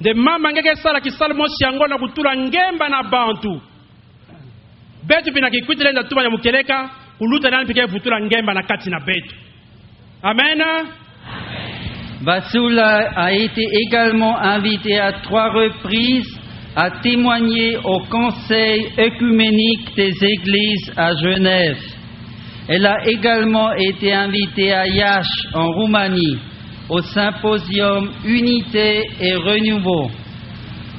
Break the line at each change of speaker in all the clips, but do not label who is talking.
de mama ngeke sala kisala mosi yango na kutula ngemba na bantu betu pina kikwitile nda tuba ya mukeleka kuluta nani pike futula ngemba na kati na betu. Amen.
Vassoula a été également invité à 3 reprises à témoigner au Conseil œcuménique des Églises à Genève. Elle a également été invitée à Iași, en Roumanie, au symposium Unité et Renouveau.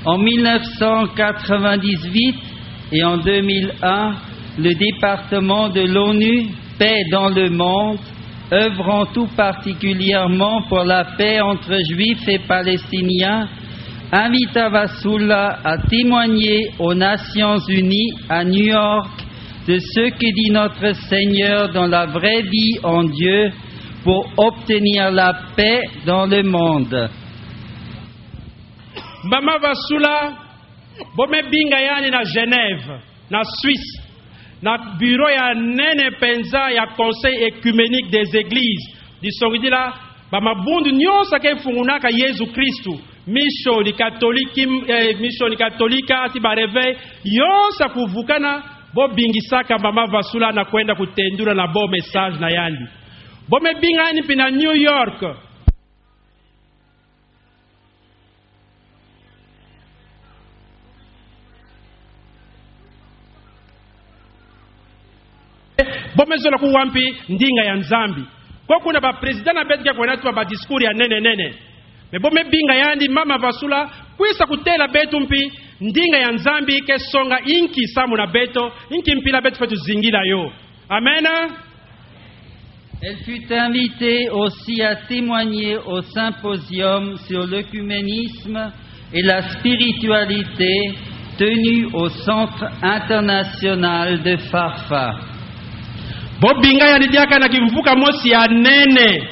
En 1998 et en 2001, le département de l'ONU, Paix dans le monde, œuvrant tout particulièrement pour la paix entre Juifs et Palestiniens, invita Vassoula à témoigner aux Nations Unies à New York de ce que dit notre Seigneur dans la vraie vie en Dieu pour obtenir la paix dans le monde.
Mama Vassoula, bome binga yani na Genève, na Suisse, na bureau ya nene penza ya Conseil écuménique des Églises. Disongidila, bamabundu nyonsa ke fungunaka Yesu Kristu. Mission katolika ati bareve yonsa kuvukana bo bingisaka mama Vassoula na kwenda kutendura na bo message na yandi. Bo me binga ni pina New York. Bo mezola kuwampi ndinga ya Nzambi. Kwa kuna ba president na betka kwa natu ba discours ya nene. Mebome binga yandi mama Vassoula kwisa kutela betu mpi ndinga ya Nzambi ke songa inki samu na beto inki mpila betu fetu zingila yo. Amen.
Elle fut invitée aussi à témoigner au symposium sur l'œcuménisme et la spiritualité tenu au Centre international de Fafa.
Bobinga yandi diaka na kimvuka mosi ya nene.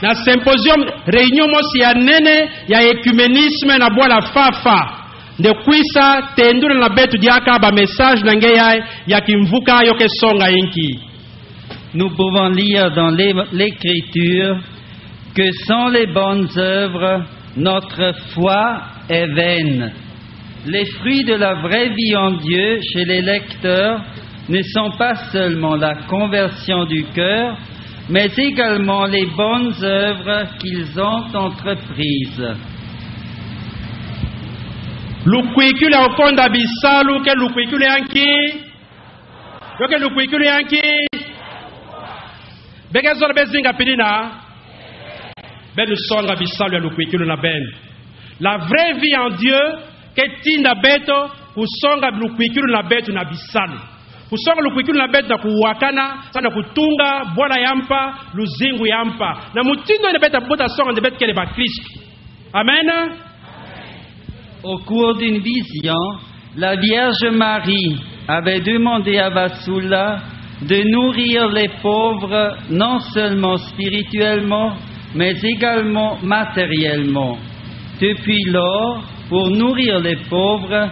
Na symposium réunion mosi ya nene ya écuménisme na bola Fafa de kwisa tendura na betu diaka ba message na ngeya ya kimvuka yoke songa inki.
Nous pouvons lire dans l'écriture que sans les bonnes œuvres notre foi est vaine. Les fruits de la vraie vie en Dieu chez les lecteurs ne sont pas seulement la conversion du cœur, mais également les bonnes œuvres qu'ils ont entreprises.
Lukwikule okonda bisalu ke lukwikule yanki. Yoke lukwikule yanki. Begezola bezinga pilina. Benu songa bisalu ya lukwikule na ben. La vraie vie en Dieu ke tinda beto kusonga lukwikule na beto na bisalu. Kusonga lukwikulu na betu na kuwakana sana kutunga bwana yampa luzingu yampa na mutindo ina beta bota songa de betu kele ba Kristo. Amen.
Au cours d'une vision, la Vierge Marie avait demandé à Vassoula de nourrir les pauvres non seulement spirituellement mais également matériellement. Depuis lors, pour nourrir les pauvres,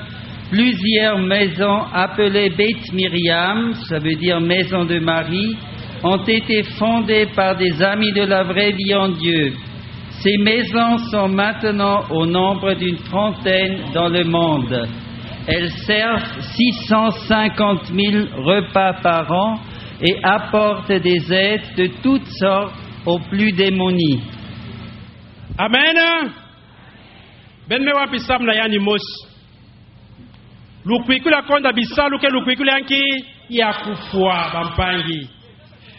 plusieurs maisons appelées Beit Miriam, ça veut dire maison de Marie, ont été fondées par des amis de la vraie vie en Dieu. Ces maisons sont maintenant au nombre d'une trentaine dans le monde. Elles servent 650 000 repas par an et apportent des aides de toutes sortes aux plus démunis.
Amen. Ben me wapi samna yani mos. Lukwikula konda bisalu ke lukwikula yanki ya kufua bampangi.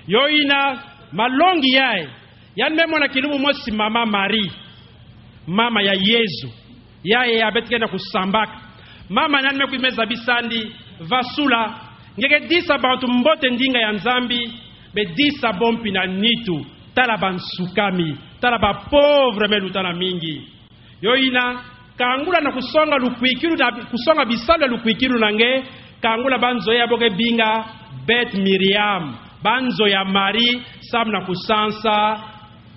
Yoina malongi yae. Yan memo na kilumu mosi mama Marie. Mama ya Yesu. Yae ya betkena kusambaka. Mama nyan meku imeza bisandi Vassoula. Ngeke disa bantu mbote ndinga ya Nzambi. Be disa bompi na nitu. Tala bansukami. Tala ba pauvre melutana mingi. Yoina kangula na kusonga lukwikiru na kusonga bisalu lukwikiru nange kangula banzo ya boke binga Beit Miriam banzo ya Marie sam na kusansa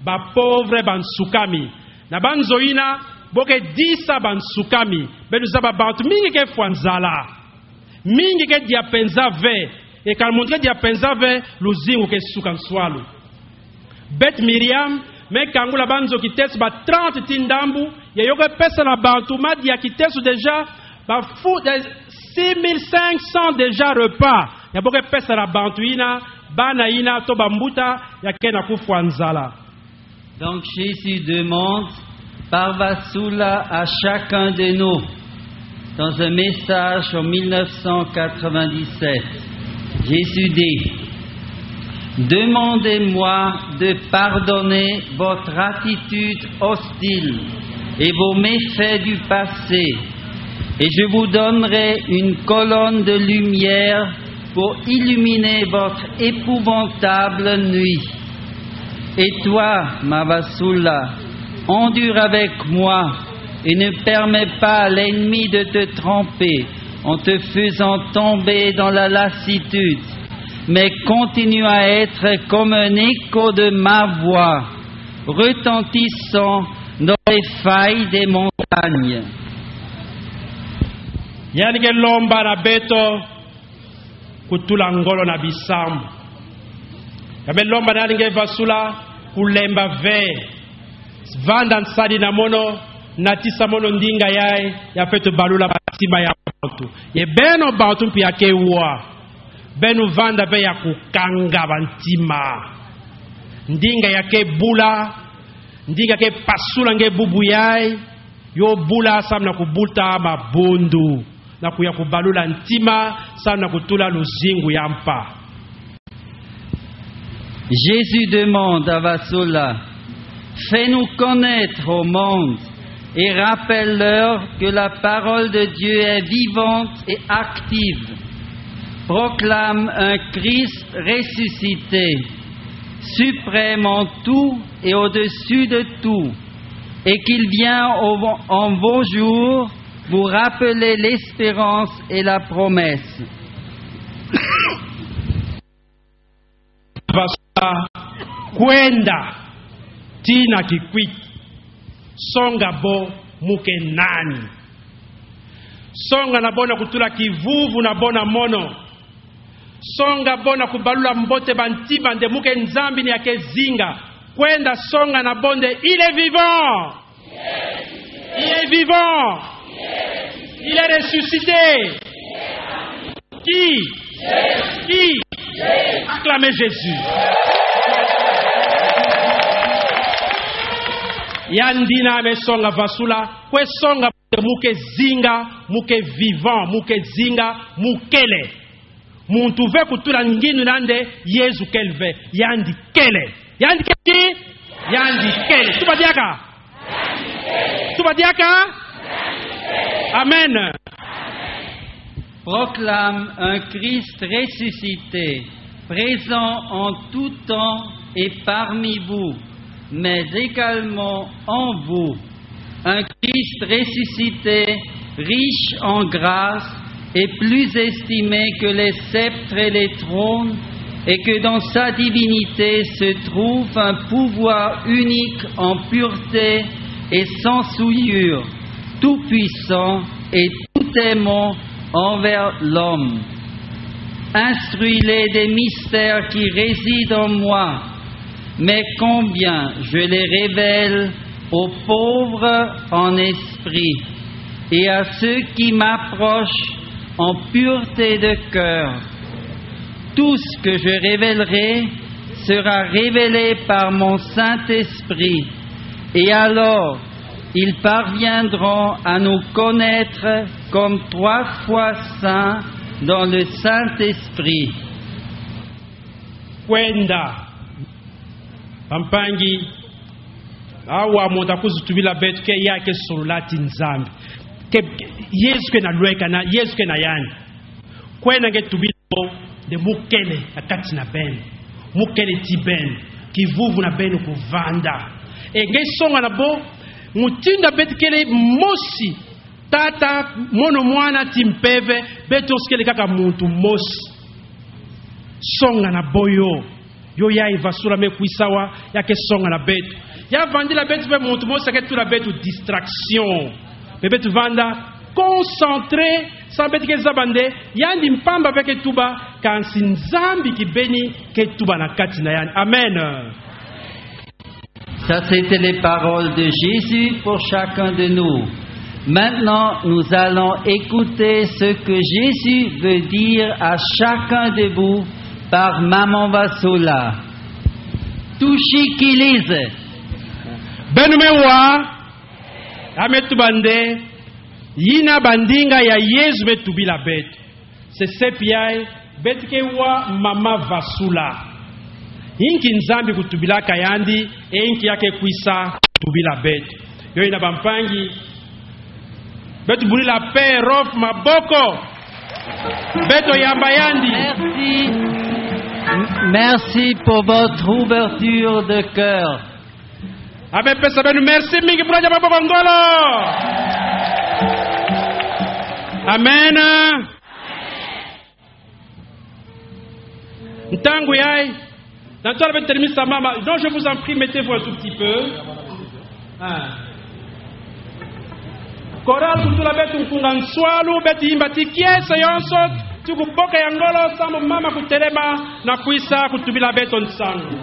ba pauvre bansukami na banzo ina boke disa bansukami belu zaba bantu mingi ke fwanzala mingi ke dia penza ve e kalmontre dia penza ve luzingu ke sukanswalu Beit Miriam me kangula banzo kitesu ba 30 tindambu ya yoke pesa na bantu madi ya kitesu déjà ba fou de 6500 déjà repas ya boke pesa na bantu ina bana ina to bambuta ya kena kufu nzala.
Donc Jésus demande par Vassoula à chacun de nous, dans un message en 1997, Jésus dit: demandez-moi de pardonner votre attitude hostile et vos méfaits du passé, et je vous donnerai une colonne de lumière pour illuminer votre épouvantable nuit. Et toi, ma Vassoula, endure avec moi et ne permets pas à l'ennemi de te tromper en te faisant tomber dans la lassitude, mais continue à être comme un écho de ma voix, retentissant dans les failles des montagnes.
Yanike lomba na beto kutula ngolo na bisambu. Yabe lomba na linge Vassoula kulemba ve. Vanda nsadi na mono natisa mono ndinga yae ya fetu balula batima ya bantu. Ye beno bantu mpi yake uwa. Benu vanda ve ya kukanga bantima. Ndinga yake bula. Ndinga ke pasula nge bubu yae. Yo bula sam na kubulta mabundu. Na kuya kubalula ntima sam na kutula luzingu yampa.
Jésus demande à Vassoula: fais-nous connaître au monde et rappelle-leur que la parole de Dieu est vivante et active. Proclame un Christ ressuscité, suprême en tout et au-dessus de tout, et qu'il vient en vos jours vous rappeler l'espérance et la promesse.
Kwenda tina kikwit songa bo muke nani songa na bona kutula kivuvu na bona mono songa bona kubalula mbote bantima nde muke nzambi ni yake zinga kwenda songa na bonde. Il est vivant, il est vivant, il est ressuscité. Qui acclamez Jésus. Yandina me songa Vassoula kwe songa muke zinga muke vivant muke zinga mukele muntu ve kutula nginu nande Yesu kelve yandi kele tubadiaka amen.
Proclame un Christ ressuscité, présent en tout temps et parmi vous, mais également en vous. Un Christ ressuscité, riche en grâce et plus estimé que les sceptres et les trônes, et que dans sa divinité se trouve un pouvoir unique en pureté et sans souillure, tout puissant et tout aimant envers l'homme. Instruis-les des mystères qui résident en moi, mais combien je les révèle aux pauvres en esprit et à ceux qui m'approchent en pureté de cœur. Tout ce que je révélerai sera révélé par mon Saint-Esprit, et alors ils parviendront à nous connaître comme 3 fois saints dans le Saint-Esprit.
Kwenda pampangi awa monta kuzutumila betu ke yake solati nzambi ke Yesu ke na lweka na Yesu ke na yani kwenda ke tubilo de mukele akati na ben mukele ti ben kivuvu na ben kuvanda nge songa na bo mutinda betu kele mosi tata mono mwana timpeve betu skele kaka muntu mosi songa na boyo yo ya Vassoula me kuisawa yake songa na betu ya vandi la betu pe muntu mosi ke tu la betu distraction pe betu vanda concentré sans betu ke zabande yandi mpamba peke tuba kansi nzambi kibeni ke tuba na kati na yani amen.
Ça, c'était les paroles de Jésus pour chacun de nous. Maintenant, nous allons écouter ce que Jésus veut dire à chacun de vous par Maman Vasula. Tushikilize.
Benumewa ametubande yina bandinga ya Yesu betubila betu. Sesepiai betikewa Mama Vasula. Inki nzambi kutubila kayandi enki yake kwisa kutubila betu. Yo ina bampangi betu buli la paix rof maboko. Beto yamba yandi.
Merci pour votre ouverture de cœur.
Abe pesa benu merci mingi pour maboko ngolo. Amen. Ntangu yai. Nantola ben termine sa mama. Donc je vous en prie, mettez-vous un tout petit peu. Koral kutula betu mkunga nswalu beti imbati kiesa yonso tukuboka yangolo samu mama kutelema na kuisa kutubila beto nsangu.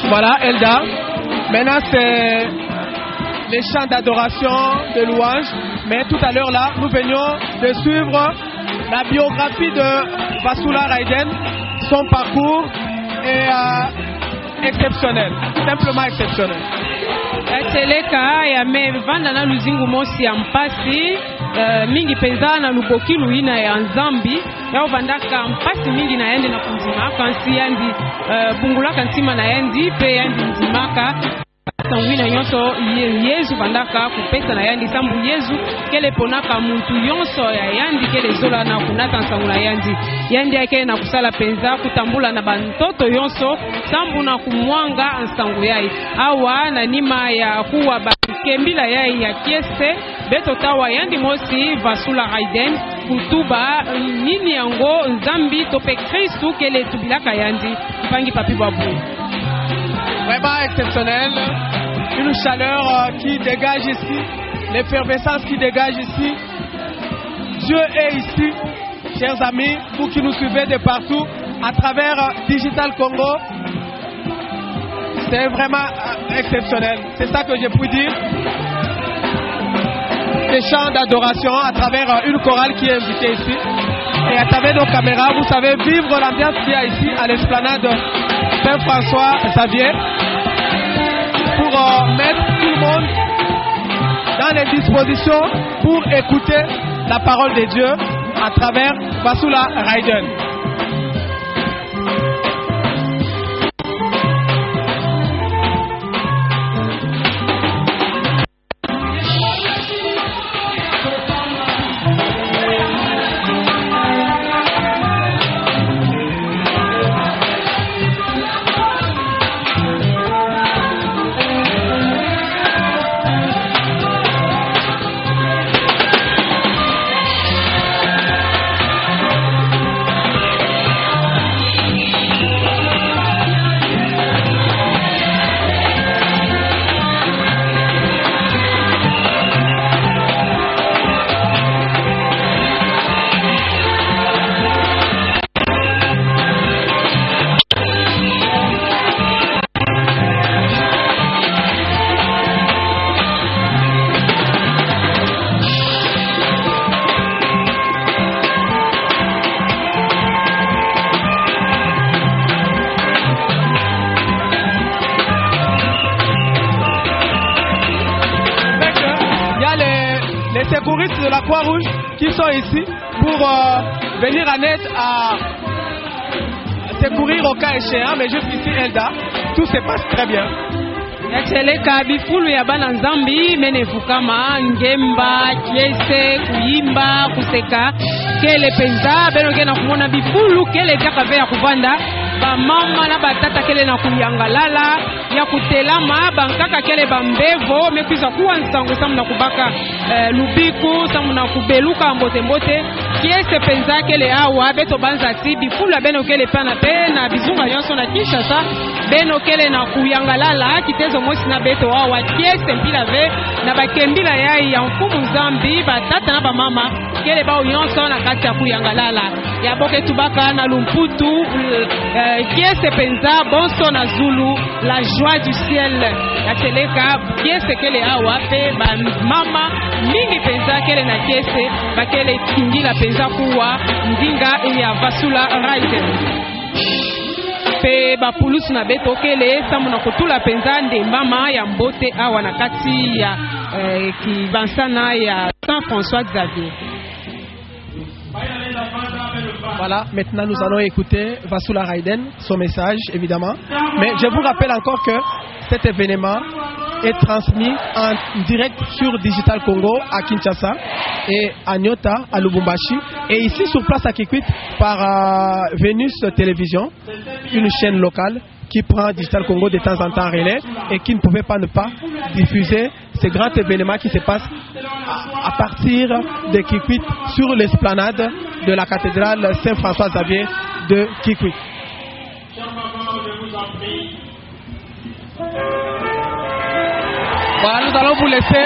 Voilà, Elda. Maintenant, c'est les chants d'adoration, de louange. Mais tout à l'heure, là, nous venions de suivre la biographie de Vasula Raiden. Son parcours est exceptionnel, simplement exceptionnel.
Teleka ya me vanda na luzingu mosi ya mpasi mingi peza na luboki luina ya nzambi ya uvandaka mpasi mingi na yende na kunzima kansi yandi bungulaka ntima na yandi pe yandi nzimaka sangwina nyonso Yesu bandaka kupesa na yandi sambu Yesu kele ponaka muntu yonso ya yandi kele zola na kunata nsangu na yandi yake na kusala penza kutambula na bantoto yonso sambu na kumwanga nsangu yai awa na nima ya kuwa bakembila yai ya kiese beto tawa yandi mosi Vasula Raiden kutuba nini yango nzambi tope Kristu kele tubilaka yandi mpangi papi babu.
Vraiment exceptionnel, une chaleur qui dégage ici, l'effervescence qui dégage ici. Dieu est ici, chers amis, vous qui nous suivez de partout, à travers Digital Congo. C'est vraiment exceptionnel, c'est ça que j'ai pu dire. Des chants d'adoration à travers une chorale qui est invitée ici. Et à travers nos caméras, vous savez vivre l'ambiance qu'il y a ici à l'esplanade Saint-François Xavier pour mettre tout le monde dans les dispositions pour écouter la parole de Dieu à travers Vasula Raiden. secouristes de la Croix-Rouge qui sont ici pour venir en aide à secourir au cas échéant. Mais juste ici, Elda, tout se passe très bien.
Yacheleka bifulu ya bana nzambi menevukama ngemba kiese kuimba kuseka kele penza beno gena kumona bifulu kele kaka ya kuvanda ba mama na batata kele na kuyangalala ya kutelama bankaka kele bambevo mekwiza kuwa nsango samu na kubaka lubiku samu na kubeluka mbote mbote kiese penza kele awa beto banza ti bifulu ya beno kele pana pe na bizunga nyonso na Kinshasa beno kele na kuyangalala kitezo mosi na beto awa kiese mpila ve na bakembila yai ya mfumu nzambi batata na bamama kele bao nyonso na kati ya kuyangalala ya boke tubaka na lumputu kiese penza bonso na Zulu la joie du ciel ya teleka kiese kele awa pe ba mama mingi penza kele na kiese bakele tingila penza kuwa ndinga ya Vasula Raiden pe bapulusu na beto kele samu na kutula penza ndembama ya mbote awa na kati ya kibansana ya Saint-François Xavier.
Voilà, maintenant nous allons écouter Vasula Raiden, son message évidemment. Mais je vous rappelle encore que cet événement est transmis en direct sur Digital Congo à Kinshasa et à Nyota à Lubumbashi et ici sur place à Kikwit par Venus Télévision, une chaîne locale qui prend Digital Congo de temps en temps relais et qui ne pouvait pas ne pas diffuser ce grand événement qui se passe à partir de Kikwit sur l'esplanade de la cathédrale Saint-François Xavier de Kikwit. Voilà, nous allons vous laisser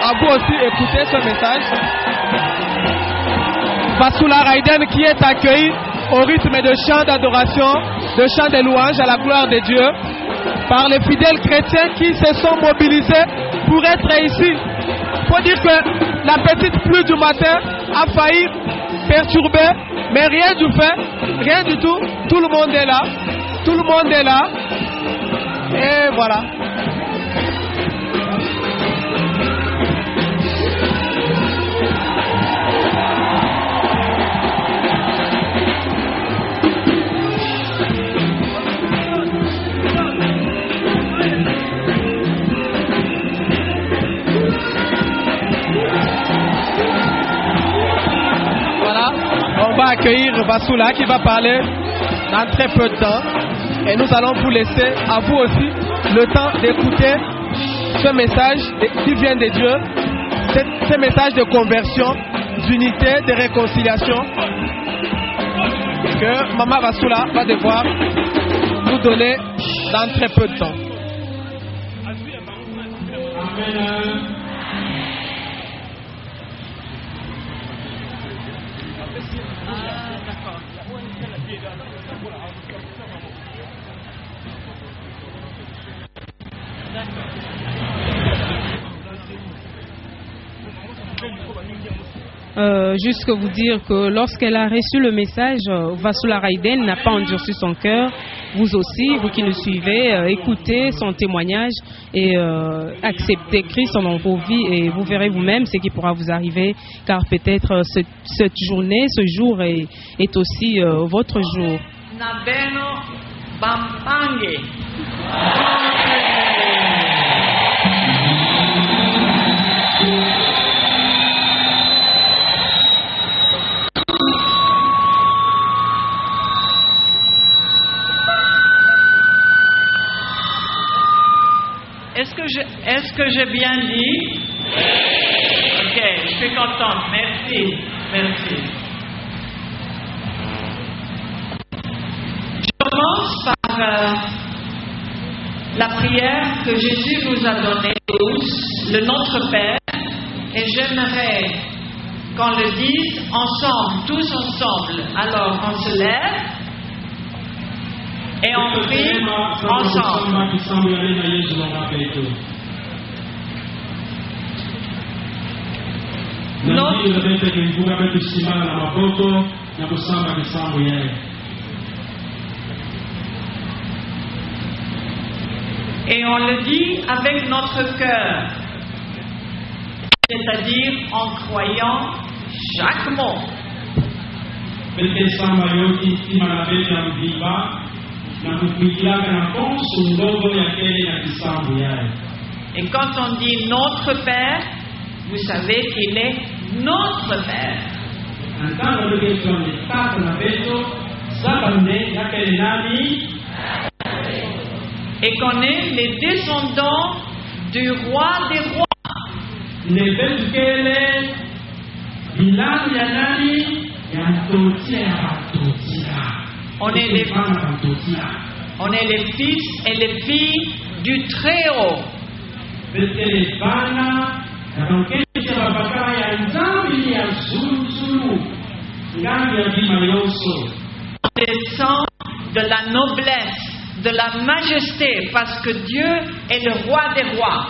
à vous aussi écouter ce message. Vasula Raiden qui est accueilli au rythme de chants d'adoration, de chants de louange à la gloire de Dieu par les fidèles chrétiens qui se sont mobilisés pour être ici. Il faut dire que la petite pluie du matin a failli perturber, mais rien du fait, rien du tout. Tout le monde est là, tout le monde est là. Et voilà. On va accueillir Vasula qui va parler dans très peu de temps et nous allons vous laisser à vous aussi le temps d'écouter ce message qui vient de Dieu, ce message de conversion, d'unité, de réconciliation que Maman Vasula va devoir nous donner dans très peu de temps. Amen.
Juste vous dire que lorsqu'elle a reçu le message, Vasula Raiden n'a pas endurci son cœur. Vous aussi, vous qui nous suivez, écoutez son témoignage et acceptez Christ dans vos vies et vous verrez vous-même ce qui pourra vous arriver, car peut-être cette journée, ce jour est aussi votre jour.
Est-ce que j'ai bien dit? Ok, je suis contente. Merci. Merci. Je commence par la prière que Jésus nous a donnée tous, le Notre Père, et j'aimerais qu'on le dise ensemble, tous ensemble. Alors, on se lève. Et on prie ensemble. Et on le dit avec notre cœur. c'est-à-dire en croyant chaque mot. Et quand on dit notre Père, vous savez qu'il est notre Père. Et qu'on est les descendants du roi des rois. On est les fils et les filles du Très-Haut. On descend de la noblesse, de la majesté, parce que Dieu est le roi des rois.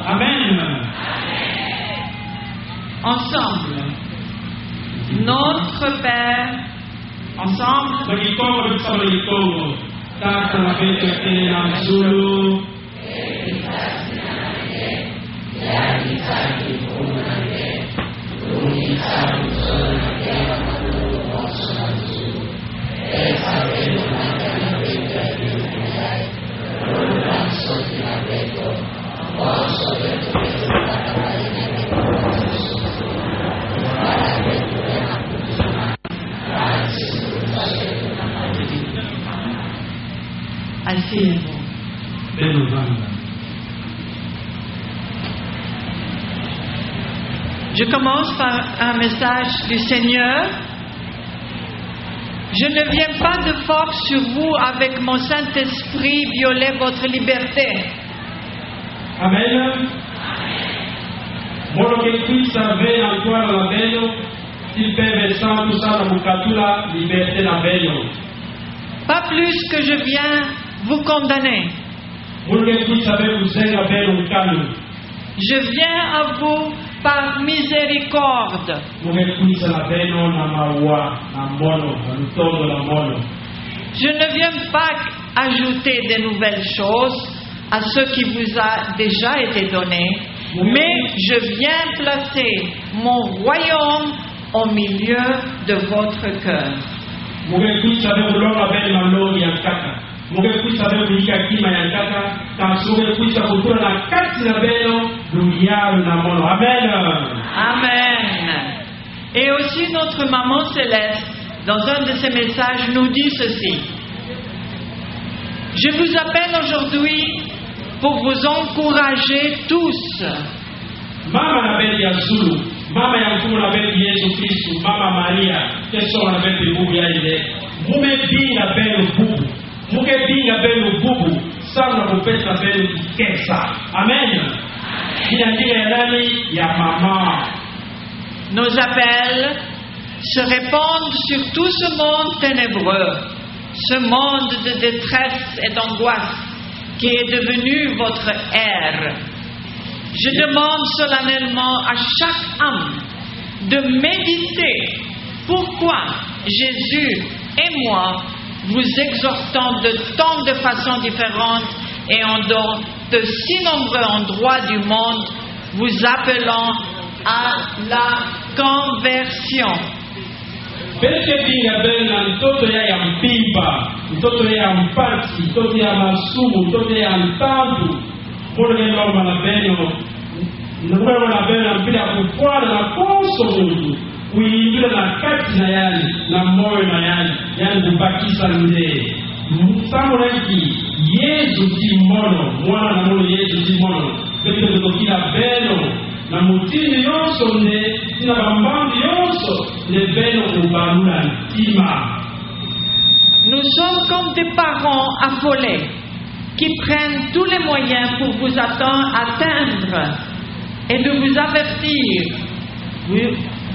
Amen.
Ensemble, notre Père, ensemble, je commence par un message du Seigneur. Je ne viens pas de force sur vous avec mon Saint-Esprit violer votre liberté.
Amen.
Pas plus que je viens vous condamner. Je viens à vous par miséricorde. Je ne viens pas ajouter de nouvelles choses à ce qui vous a déjà été donné, mais je viens placer mon royaume au milieu de votre cœur. Amen. Et aussi notre maman céleste, dans un de ses messages, nous dit ceci. Je vous appelle aujourd'hui pour vous encourager tous.
Mama yankumu na beli Yesu Kristu, Mama Maria, keso na beli bubu ya ile. Mume binga beli bubu. Muke binga beli bubu, sana kupesa beli kesa. Amen. Ina ndiye ya nani ya mama.
Nos appels se répandent sur tout ce monde ténébreux, ce monde de détresse et d'angoisse qui est devenu votre ère. Je demande solennellement à chaque âme de méditer pourquoi Jésus et moi vous exhortons de tant de façons différentes et dans de si nombreux endroits du monde, vous appelant à la conversion.
Mtoto ya mpimba, mtoto ya mpati, mtoto ya masumu, mtoto ya mtambu. Mbona neno la beno, neno la beno mpira kufuata na koso Mungu, kuingia na kati na yale, na moyo na yale kubakisa nde. Mtambo naki Yesu timono, mwana na moyo Yesu timono, kete kutokila beno. Na mutini yonso ne na bambambi yonso ne beno kubarula ntima.
Nous sommes comme des parents affolés qui prennent tous les moyens pour vous atteindre et de vous avertir.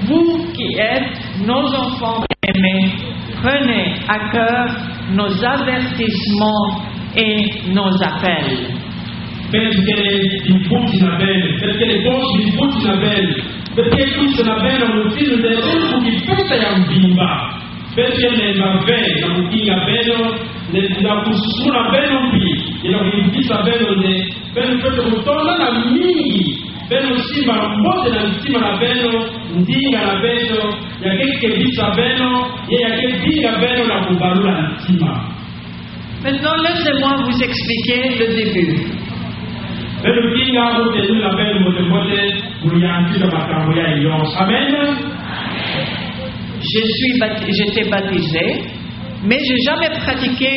Vous qui êtes nos enfants aimés, prenez à cœur nos avertissements et nos appels.
Perché il punti na bene, perché le voci di punti na bene, perché qui se na bene un figlio del tempo che pensa a un bimba. Pete na ve na mukinga beno na kusuna beno pi ina kuibisa beno ne beno pete kutonda na mingi beno simba mbote na mtima na beno ndinga na beno yake bisa beno yake binga beno na kubalula mtima.
Maintenant, laissez-moi vous expliquer le début.
Amen.
J'étais baptisé, mais je n'ai jamais pratiqué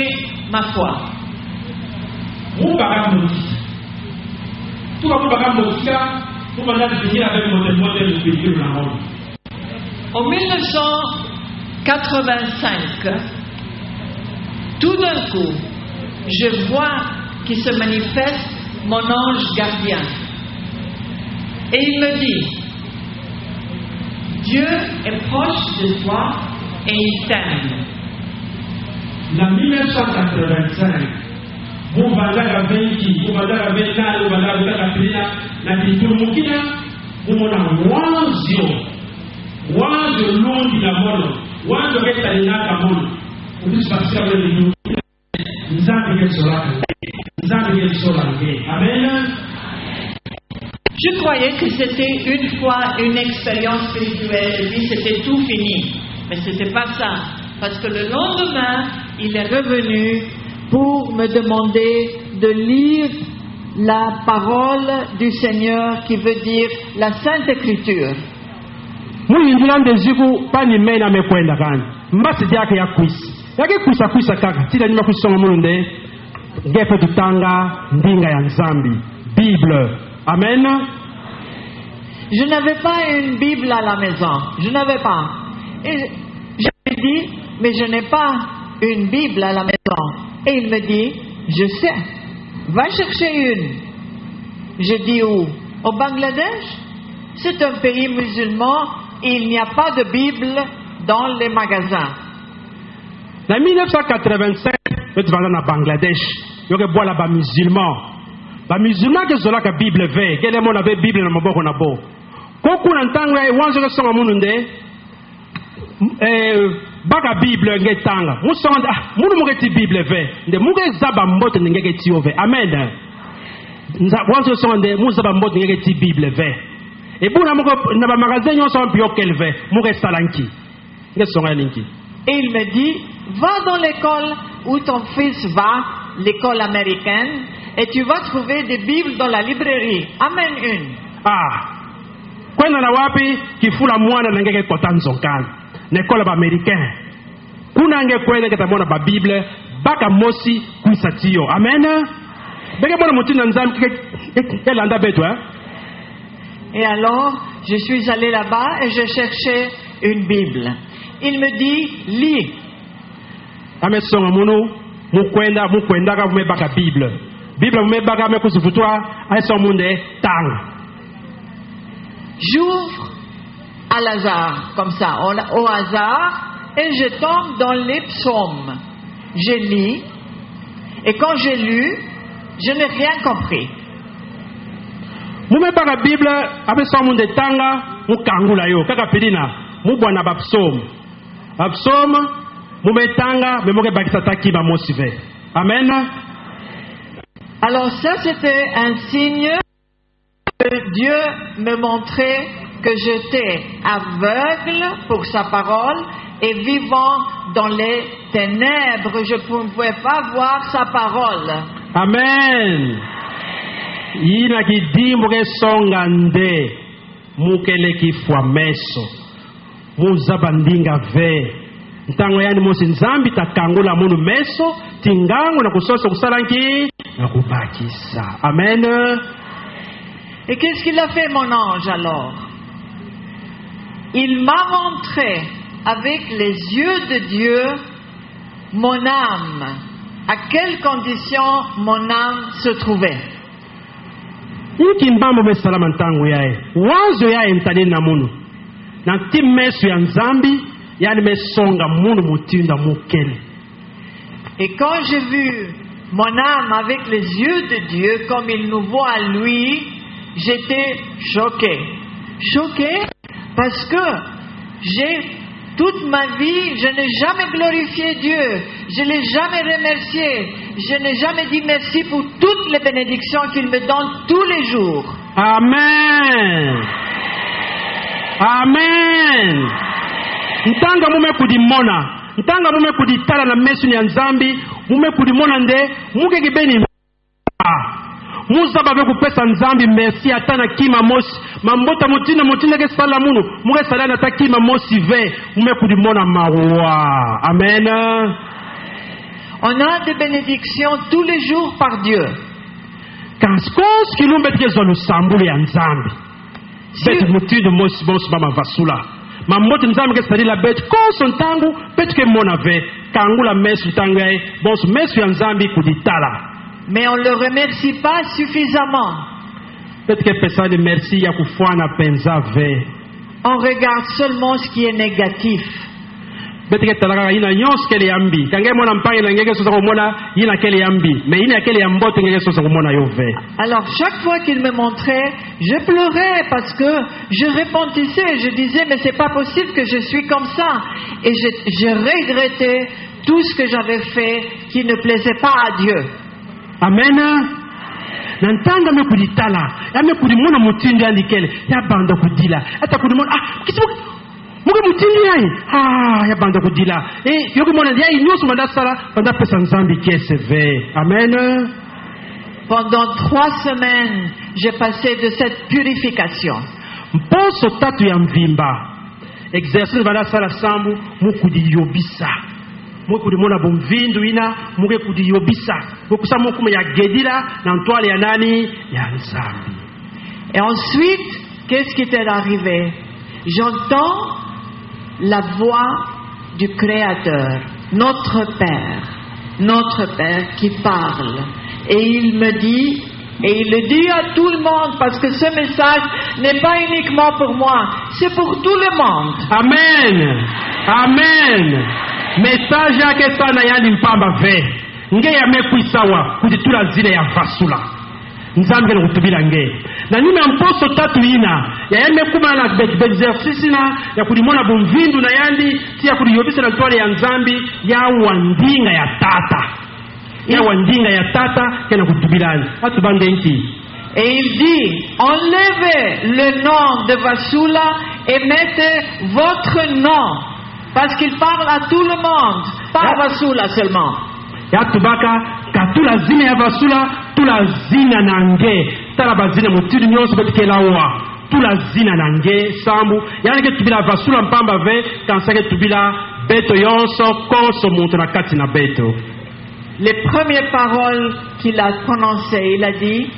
ma foi. En 1985, tout d'un coup, je vois qu'il se manifeste mon ange gardien. Et il me dit, Dieu est proche de toi et il t'aime.
En 1985, vous
je croyais que c'était une fois une expérience spirituelle et puis c'était tout fini. Mais ce n'était pas ça. Parce que le lendemain, il est revenu pour me demander de lire la parole du Seigneur qui veut dire la Sainte Écriture.
Yake kuisa kaka tila nima kusonga mulunde gefe tutanga ndinga ya nzambi Bible. Amen.
Je n'avais pas une Bible à la maison. Je n'avais pas. Et je lui dis, mais je n'ai pas une Bible à la maison. Et il me dit, je sais. Va chercher une. Je dis où? Au Bangladesh? C'est un pays musulman et il n'y a pas de Bible dans les magasins.
En 1985, je suis allé au Bangladesh. Je suis allé aux musulmans. Les musulmans qui ont la Bible, quel est mon Bible dans mon bon nabo? Quand on entend que wanzo que sont amununde, baga Bible ngetanga. Musonda, munu mugeti Bible ve. Nde muge zaba mbote ngeti ove. Amen. Wanzo sont de muzaba mbote ngeti Bible ve. Et pour na mugo na ba magasin yon sont bio kelve. Muge salanki. Ngesonga linki.
Et il me dit, va dans l'école où ton fils va, l'école américaine, et tu vas trouver des Bibles dans la librairie. Amène une.
Ah. Kwenda na wapi kifula mwana na ngeke kotanzonkan. L'école américaine. Kuna nge kwenda ketamona ba Bible baka mosi kuisatio. Amen. Beke bona mutina nzambi kelanda beto hein.
Et alors, je suis allé là-bas et je cherchais une Bible. Il me dit, lis.
Amesonga munu mukwenda ka mubaka Bible. Bible mubaka me kusufutwa aiso munde tang.
J'ouvre à l'hasard, comme ça, au hasard, et je tombe dans les psaumes. Je lis, et quand j'ai lu, je n'ai rien compris.
Mubaka Bible ameso munde tanga mukangula yo kaka pilina mubwana ba psaume. Absaume, Moumetanga, mais moi bakisataki ba mosive. Amen.
Alors ça c'était un signe que Dieu me montrait que j'étais aveugle pour sa parole et vivant dans les ténèbres, je ne pouvais pas voir sa parole.
Amen. Ina kidi muke songande mukele kifwa meso. Muzabandinga ve ntango yani mosi nzambi takangula munu meso tingango na kusosa kusalanki na kubakisa. Amen.
Et qu'est-ce qu'il a fait mon ange alors? Il m'a montré avec les yeux de Dieu mon âme, à quelles conditions mon âme se trouvait.
Iki mbambo mesalama ntango yae wazo yae mtani na munu na timesu ya nzambi yani mesonga munu mutinda mukele.
Et quand j'ai vu mon âme avec les yeux de Dieu comme il nous voit à lui, j'étais choqué. Choqué parce que j'ai toute ma vie, je n'ai jamais glorifié Dieu. Je ne l'ai jamais remercié. Je n'ai jamais dit merci pour toutes les bénédictions qu'il me donne tous les jours.
Amen. Amen. Ntanga mume kudimona. Ntanga mume kuditala na mesu ni nzambi. Mume kudimona nde. Muke kibeni. Muza babe kupesa nzambi merci atana kima mosi. Mambota mutina ke sala munu. Muke sala na ta kima mosi ve. Mume kudimona mawa. Amen.
On a des bénédictions tous les jours par Dieu.
Kanskos kilumbe tikezo lusambuli ya nzambi. Beti mutido mosi bosi mama vasula. Mambote nzambi ke sali la beti koso ntangu beti ke mona ve. Kangula mesu tangai bosi mesu ya nzambi kuditala.
Mais on ne le remercie pas suffisamment.
Beti ke pesa de merci ya kufuana penza ve.
On regarde seulement ce qui est négatif.
Beti ke talaka ina nyos kele yambi. Kangai mona mpange na ngeke sosa kumona ina kele yambi. Mais ina kele yambote ngeke sosa kumona yo ve.
Alors chaque fois qu'il me montrait, je pleurais parce que je répondissais, je disais mais c'est pas possible que je suis comme ça. Et je regrettais tout ce que j'avais fait qui ne plaisait pas à Dieu.
Amen. Nantanga me kuditala. Ya me kudimona mutindi andikele. Ya banda kudila. Ata kudimona kisibu muke mutindi yai. Ya banda kudila. Yoki mona yai nyoso manda sala banda pesa nzambi kieseve. Amen.
Pendant 3 semaines, j'ai passé de cette purification.
Mposo tatu ya mvimba. Exercice banda sala sambu mukudi yobisa. Mukudi mona bomvindu ina muke kudi yobisa. Mukusa mukume ya gedila na ntwale ya nani ya nzambi.
Et ensuite, qu'est-ce qui t'est arrivé? J'entends la voix du Créateur, notre Père qui parle. Et il me dit, et il le dit à tout le monde, parce que ce message n'est pas uniquement pour moi, c'est pour tout le monde.
Amen. Amen. Message yake sana yani mpamba ve. Nge ya mekuisawa kujitula zile ya vasula. Nzambe na kutubila nge. Na nime mposo tatu ina. Ya yame kuma na exercice na ya kudimona bomvindu na yandi. Si ya kudiyobisa na tuwale ya nzambi. Ya wandinga ya tata. Ya wandinga ya tata. Kena kutubilani. Watu bande nki.
Et il dit, enlevez le nom de Vasula et mettez votre nom. Parce qu'il parle à tout le monde. Pas à Vasula seulement.
Ya tubaka katula zina ya Vasula tula zina nange tala bazina mutiri nyonso betike lawa tula zina nange sambu yani ke tubila Vasula mpamba ve kansake tubila beto yonso konso muntu na kati na beto.
Les premières paroles qu'il a prononcées, il a dit,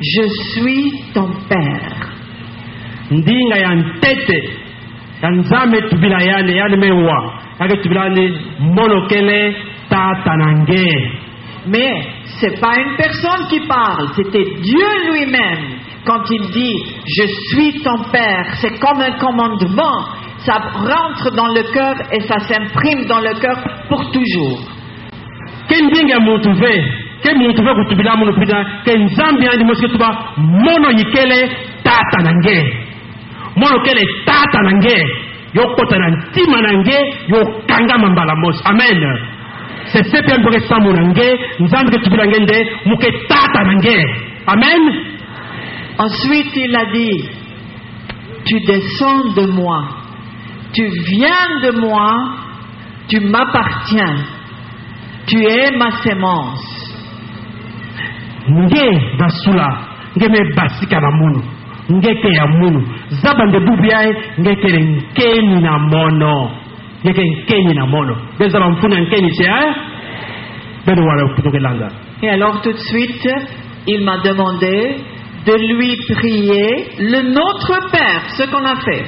je suis ton père.
Ndinga ya ntete ya nzame tubila yani mewa yake tubila ni monokele tata nange.
Mais c'est pas une personne qui parle, c'était Dieu lui-même. Quand il dit je suis ton père, c'est comme un commandement. Ça rentre dans le cœur et ça s'imprime dans le cœur pour toujours.
Kendinga mutuve, ke mutuve kutubila muno pida, ke nzambi andi moske tuba mono yikele tata nange. Mono kele tata nange, yo kota na ntima nange, yo kanga mambala mos. Amen. C'est ce que nous avons nange, nzambi ke tubila ngende, muke tata nange. Amen.
Ensuite il a dit, tu descends de moi, tu viens de moi, tu m'appartiens, tu es ma sémence.
Nge Vasula, nge me basika na munu, nge ke ya munu, zabande bubiae, nge ke nkeni na mono, nge ke nkeni na mono. Beza ba mfuna nkeni c'est hein? Beno wala kutoke langa.
Et alors tout de suite, il m'a demandé de lui prier le Notre Père, ce qu'on a fait.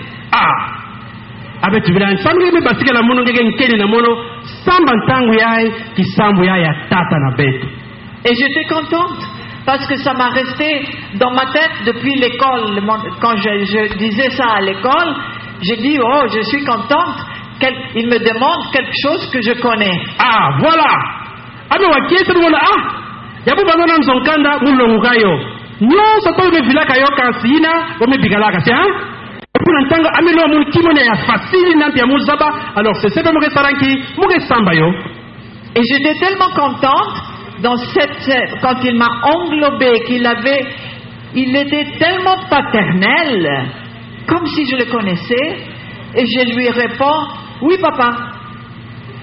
Abe tubila nsambu me basika na mono, nge ke nkeni na mono, samba ntangu yae, kisambu yae ya tata na betu.
Et j'étais contente parce que ça m'a resté dans ma tête depuis l'école. Quand je disais ça à l'école, j'ai dit, oh, je suis contente. Il me demande quelque chose que je connais.
Voilà. Abe wakiesa duwana, yabu banana nzonkanda mulongukayo. Nyo sato me vilaka yo kansina, ome bigalaka, c'est hein? pour l'entendre amelo mon kimone ya facile nante ya muzaba alors c'est ça mo saranki mo samba yo.
Et j'étais tellement contente dans quand il m'a englobé, il était tellement paternel, comme si je le connaissais, et je lui réponds, oui papa.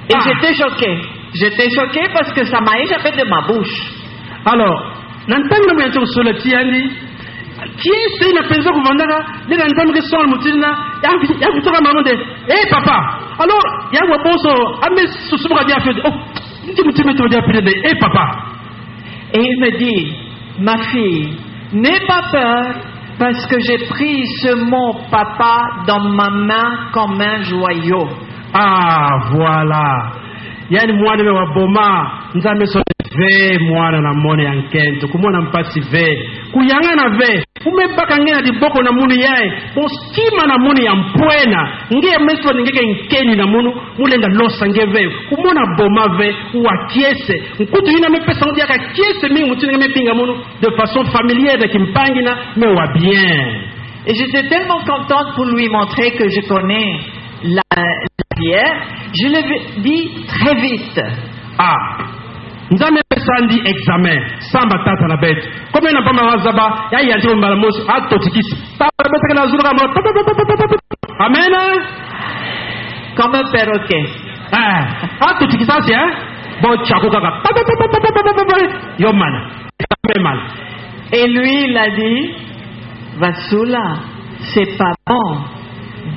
Et j'étais choquée parce que ça m'a échappé de ma bouche.
Alors, n'entendre mo yanto sur le tiani, qui c'est une personne qui vendra, les n'entendre que son mutina, ya kutoka maman de, eh papa. Alors, ya wa bonso, ame susubra dia fait, oh, eh papa.
Et il me dit, ma fille, n'aie pas peur parce que j'ai pris ce mot papa dans ma main comme un joyau.
Ah voilà. Yani mwana me waboma nzambe so ve mwana na mone yankento kumona mpasi ve kuyanga na ve umebaka ngena diboko na munu yae poskima na munu ya mpwena nge meso ngeke nkeni na munu mulenga losa ngeve kumona boma ve wa kiese nkutu ina mepesa ngodi aka kiese mingi mutune mepinga munu de façon familière de kimpangina me wa bien.
Et j'étais tellement contente pour lui montrer que je connais la prière. Je l'ai dit très vite.
Nzame sandi examen samba tata na bet comme na pama wazaba ya yanti mbala mosi atotikisi tata bet kana zuru kama amen
comme un perroquet
atotikisa si bon chako kaka yo mana mal.
Et lui il a dit Vasula c'est pas bon,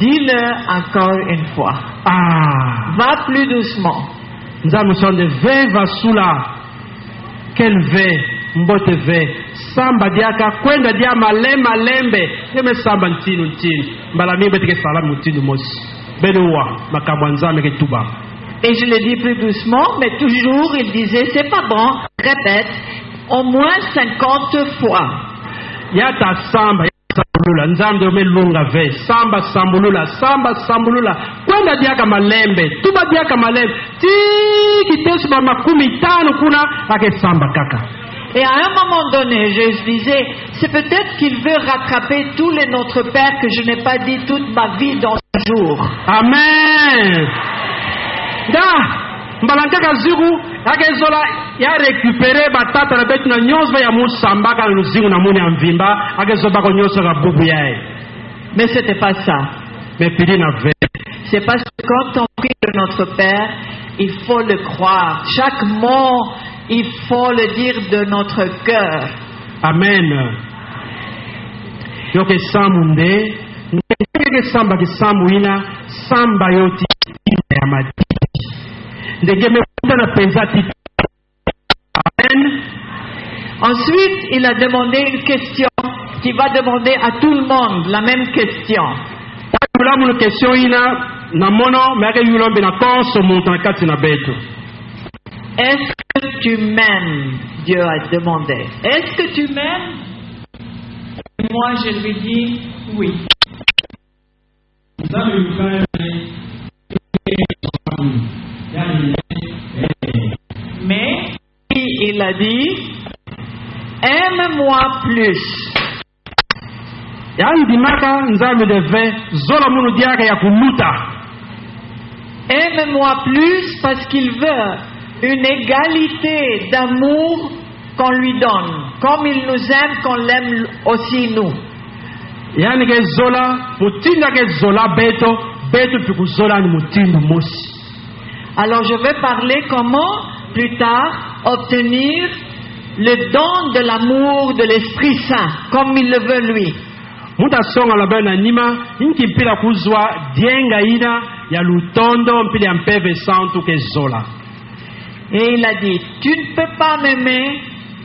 dis-le encore une fois, va plus doucement.
Nous avons de ve Vasula. Quel ve, mbote ve, samba diaka, kwenda dia malembe, yeme samba ntinu, mbala mi betike salam ntinu mosi, beloua, makabwanza meke tuba.
Et je le dis plus doucement, mais toujours il disait, c'est pas bon, répète, au moins 50 fois.
Yata samba, sambulula, nzambe umelunga ve, samba sambulula, kwenda diaka malembe, tuba diaka malembe, kitesba makumi tano kuna ake samba kaka.
Et à un moment donné, je disais, c'est peut-être qu'il veut rattraper tous les Notre Père que je n'ai pas dit toute ma vie dans ce jour.
Amen. Da, mbalangaka zigu, ake zola ya récupérer batata na betu na nyonso ya musamba ka luzingu na muni amvimba, ake zoba ko nyonso ka bubu yae.
Mais c'était pas ça.
Mais pili na ve.
C'est parce que quand on prie de Notre Père, il faut le croire. Chaque mot, il faut le dire de notre cœur.
Amen. Yoke samunde, ndege samba ki samuina, samba yoti ya mati. Ndege me na penzati. Amen.
Ensuite, il a demandé une question qui va demander à tout le monde la même question.
Une question
est-ce que tu m'aimes? Dieu a demandé. Est-ce que tu m'aimes? Moi, je lui dis oui. Mais il a dit, aime-moi plus. Aime-moi plus parce qu'il veut une égalité d'amour qu'on lui donne. Comme il nous aime, qu'on l'aime aussi nous. Alors je vais parler comment plus tard obtenir le don de l'amour de l'Esprit Saint, comme il le veut lui. Et il a dit, tu ne peux pas m'aimer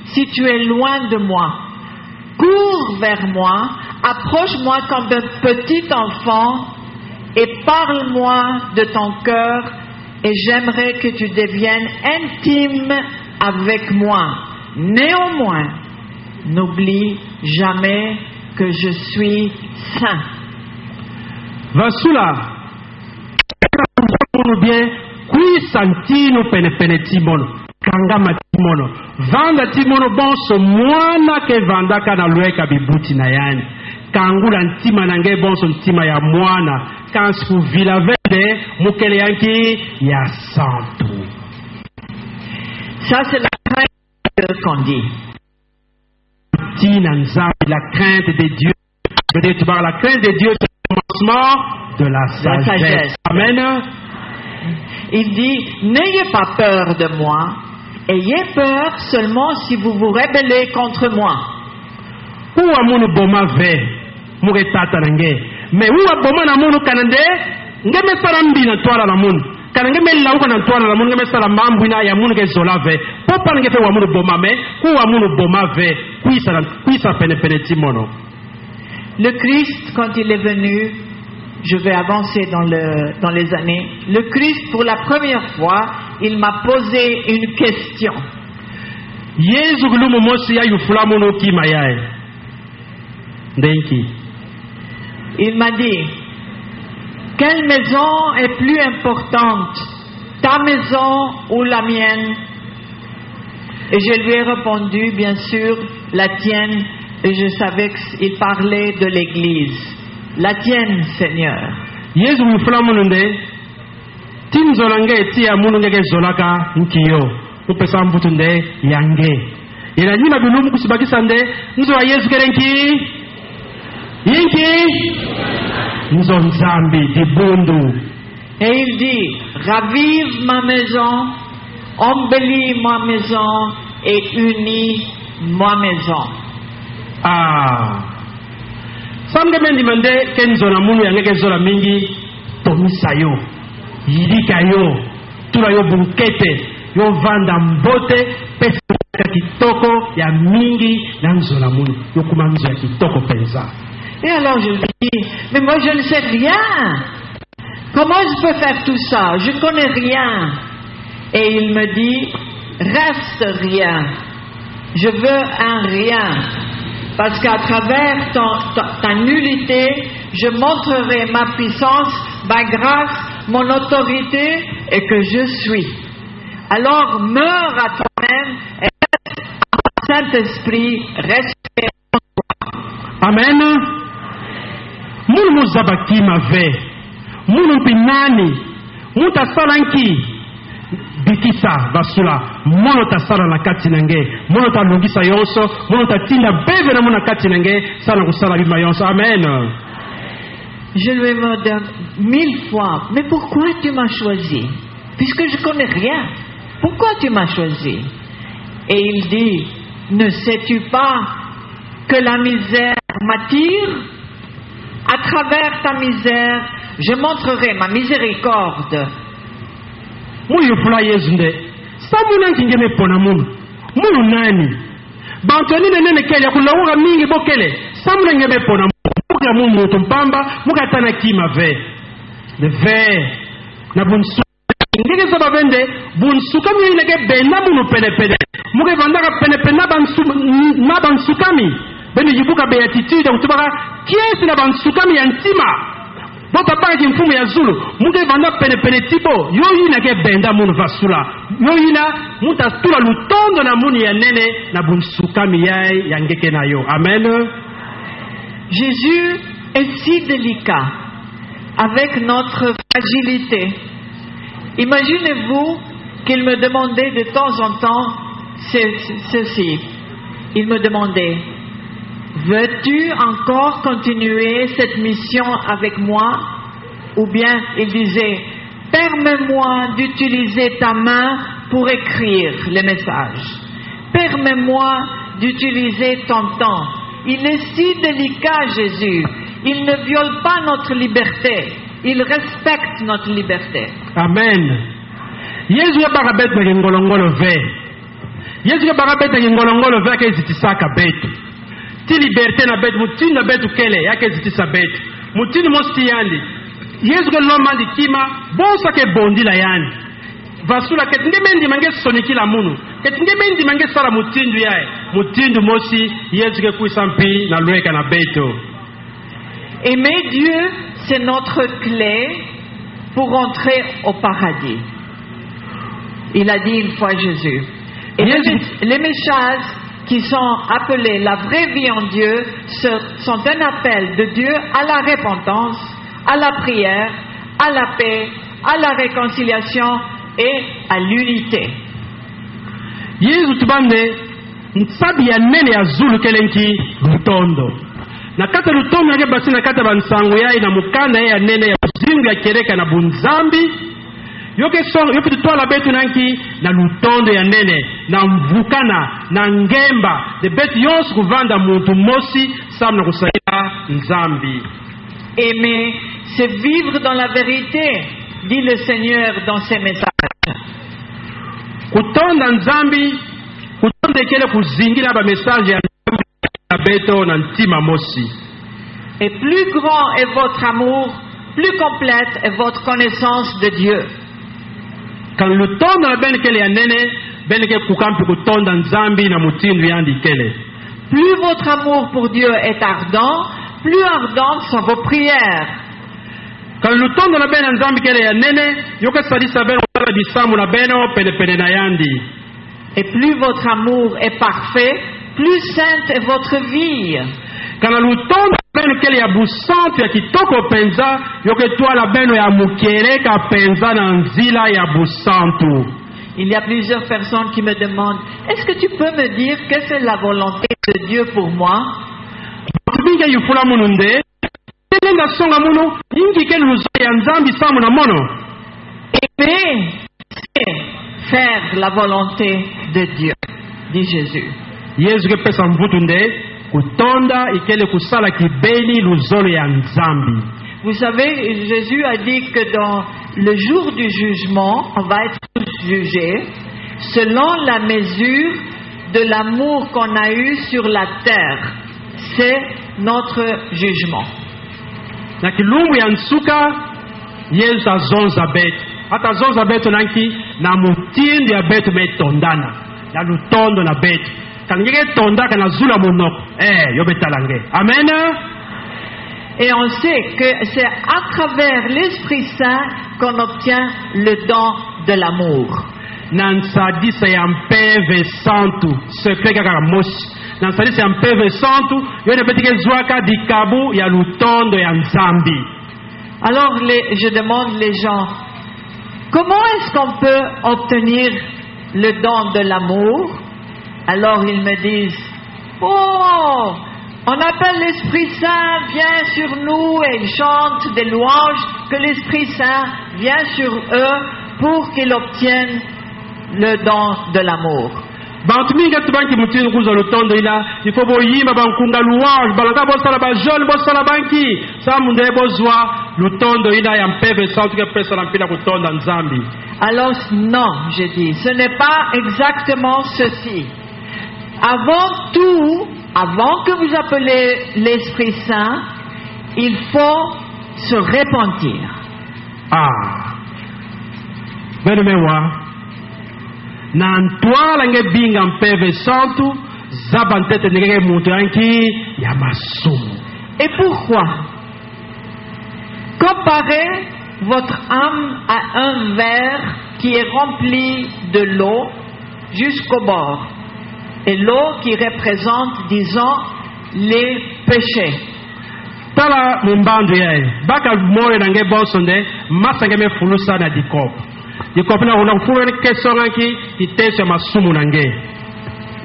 si tu es loin de moi. Cours vers moi, approche-moi comme un petit enfant et parle-moi de ton cœur et j'aimerais que tu deviennes intime avec moi. Néanmoins, n'oublie jamais que je suis saint.
Vasula, bien, qui santino pene timono, kangama timono, vanda timono bonso mwana ke vanda kana lueka bibuti na yani. kangula ntima nange bonso ntima ya mwana kansi kuvila vende mukele yanki ya santu.
Ça, c'est la crainte qu'on dit.
La crainte de Dieu. Peut-être tu parles la crainte de Dieu, c'est le commencement de la sagesse. Amen.
Il dit, n'ayez pas peur de moi, ayez peur seulement si vous vous rébellez contre moi.
Uwa munu boma ve, muge tata nange. Mais uwa boma na munu kanande, ngeme sarambi na toala na munu. Kanange me lauka na toala na munu, ngeme saramambu na ya munu ke zola ve. Popa nange fe wa munu boma me, uwa munu boma ve, kuisa pene pene timono.
Le Christ, quand il est venu, je vais avancer dans les années, le Christ, pour la première fois, il m'a posé une question.
Yesu gulumu mosi ya yufula mono ki mayae. Denki.
Il m'a dit, quelle maison est plus importante, ta maison ou la mienne? Et je lui ai répondu, bien sûr, la tienne. Et je savais qu'il parlait de l'église. La tienne, Seigneur.
Yesu yufula mono nde. Timzolange tia mono ngeke zolaka nkiyo. Upesa mbutu nde yange. Ila nyima bilumu kusibakisa nde. Nzo wa Yesu kerenki. Yinki. Nzo nzambi dibundu.
Et il dit, ravive ma maison, embellis ma maison et unis ma maison.
Ah. Samge mendi mende kenzo na munu yangeke zola mingi tomisa yo. Yidika yo. Tula yo bunkete. Yo vanda mbote. Pesa kitoko ya mingi na nzola munu. Yo kuma nzo ya kitoko penza.
Et alors je lui dis, mais moi je ne sais rien. Comment je peux faire tout ça? Je ne connais rien. Et il me dit, reste rien. Je veux un rien. Parce qu'à travers ta nullité, je montrerai ma puissance, ma grâce, mon autorité et que je suis. Alors meurs à toi-même et reste à Saint-Esprit, reste en toi.
Amen. Munu zabaki mave. Munu pinani. Muta salanki. Bikisa basula. Mono ta sala na kati nange. Mono ta longisa yonso. Mono ta tinda bebe na mona kati nange. Sala kusala bima yonso. Amen.
Je lui ai demandé 1000 fois, mais pourquoi tu m'as choisi? Puisque je connais rien. Pourquoi tu m'as choisi? Et il dit, ne sais-tu pas que la misère m'attire? À travers ta misère, je montrerai ma miséricorde.
Muyu fula yezunde. Samuna ngingeme pona munu. Munu nani? Bantoni nene kele kulauga mingi bokele. Samuna ngeme pona munu. Muka munu tumpamba, muka tana kima ve. De ve na bunsu. Ngeke saba vende bunsukami ineke benda munu pene pene. Muka vandaka pene pene na bansukami. Beni jibuka beatitude kutubaka kiesi na bansukami ya ntima. Bota paki mfumu ya Zulu. Muke vanda pene pene tipo. Yoyi na ke benda munu vasula. Yoyi na muta tula lutondo na muni ya nene na bunsukami ya ngeke na yo. Amen.
Jésus est si délicat avec notre fragilité. Imaginez-vous qu'il me demandait de temps en temps ceci. Il me demandait, veux-tu encore continuer cette mission avec moi? Ou bien il disait, permets-moi d'utiliser ta main pour écrire les messages. Permets-moi d'utiliser ton temps. Il est si délicat, Jésus. Il ne viole pas notre liberté. Il respecte notre liberté.
Amen. Yesu ya barabet na ngolongolo ve. Yesu ya barabet na ngolongolo ve ke zitisaka betu. Ti liberté na betu, mutini na betu kele yake zitisa betu. Mutini mosti yandi. Yesu ke loma di kima bonsa ke bondi la yani. Vasula ke ngemendi mange sonikila munu. Ke ngemendi mange sala mutindu yae. Mutindu mosi Yesu ke kuisampi na lueka na betu.
Aimer Dieu, c'est notre clé pour entrer au paradis. Il a dit une fois Jésus. Et les messages qui sont appelés la vraie vie en Dieu sont un appel de Dieu à la repentance, à la prière, à la paix, à la réconciliation et à l'unité.
Yesu tubande nsabi ya nene ya zulu kelenki lutondo. Na kata lutondo yake basi na kata bansango ya ina mukana ya nene ya zingu ya kereka na bunzambi. Yoke tutwala betu nanki na lutondo ya nene na mvukana na ngemba de betu yonsu kuvanda muntu mosi samu na kusaidia nzambi.
Aimer, c'est vivre dans la vérité, dit le Seigneur dans ses messages.
Kutonda nzambi, kutonda ekele kuzingira ba message ya beto na ntima mosi.
Et plus grand est votre amour, plus complète est votre connaissance de Dieu.
Quand le tondo na ben kele ya nene, ben ke kukampi kutonda nzambi na mutindu yandi kele.
Plus votre amour pour Dieu est ardent, plus ardentes sont vos prières.
Quand le tondo na ben nzambi kele ya nene, yoka sadisa ben wala bisamu na beno pene na yandi.
Et plus votre amour est parfait, plus sainte est votre vie.
Quand le tondo ben kele ya busantu ya kitoko penza, yoke twala beno ya mukereka penza na nzila ya busantu.
Il y a plusieurs personnes qui me demandent, est-ce que tu peux me dire que c'est la volonté de Dieu pour moi? Aimer, c'est faire la volonté de Dieu, dit Jésus. Vous savez, Jésus a dit que dans le jour du jugement, on va être tous jugés selon la mesure de l'amour qu'on a eu sur la terre. C'est notre jugement.
Na kilumbu ya nsuka Yesu azonza betu. Hata zonza betu nanki na mutindi ya betu metondana. Ya lutondo na betu. Kaningeke tonda kana zula monoko. Yobetalange. Amen.
Et on sait que c'est à travers l'Esprit Saint qu'on obtient le don de l'amour.
Nansadisa ya mpeve santu. Secret kaka moshi. Nansadisa ya mpeve santu. Yone betike zwaka dikabu ya lutondo ya nzambi.
Alors je demande les gens, comment est-ce qu'on peut obtenir le don de l'amour? Alors ils me disent, oh, on appelle l'Esprit Saint, vient sur nous et ils chantent des louanges, que l'Esprit Saint vient sur eux pour qu'ils obtiennent le don de l'amour.
Bantu mingi tubanki mutini kuza lutondo ila ifo boyimba bankunga louange balanga bosala ba jeune bosala banki sa munde bozwa lutondo ila ya mpeve santu ke pesa na mpila kutonda nzambi.
Alors non, je dis, ce n'est pas exactement ceci. Avant tout, avant que vous appelez l'Esprit Saint, il faut se repentir.
Benemewa na ntwala nge binga mpeve santu zabantete ngeke muntu yanki ya masumu.
Et pourquoi? Comparez votre âme à un verre qui est rempli de l'eau jusqu'au bord. Et l'eau qui représente, disons, les péchés.
Tala mumbandu yae baka more nange bosonde masange me fulusa na dikop. Dikop na una fulu kesonga ki itese masumu nange.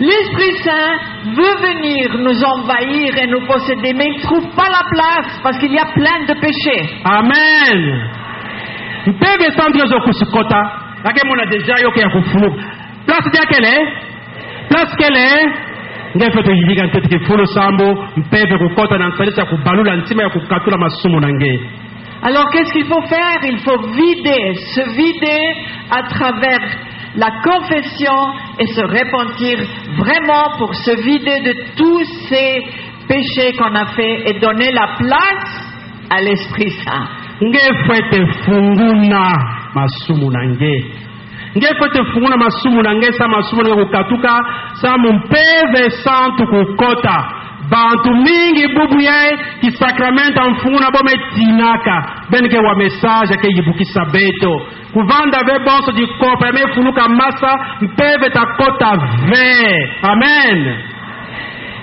L'Esprit Saint veut venir nous envahir et nous posséder, mais il ne trouve pas la place parce qu'il y a plein de péchés.
Amen. Mpeve santu yozo kusikota yake mona deja yoke ya kufulu. Place dia kele? Place kele? Ngefeto yidiga ntete ke fulu sambo mpeve kukota na nsalisa kubalula ntima ya kukatula masumu nange.
Alors qu'est-ce qu'il faut faire? Il faut se vider à travers la confession et se repentir vraiment pour se vider de tous ces péchés qu'on a fait et donner la place à l'Esprit Saint.
Ngefete funguna masumu nange. Ngefete funguna masumu nange sa masumu nange kukatuka sa mpeve santu kukota. Bantu mingi bubu yae ki sakramenta mfunguna bome tinaka. Benke wa message ke yibukisa beto. Kuvanda ve bonso di kopa me fuluka masa mpeve takota ve. Amen.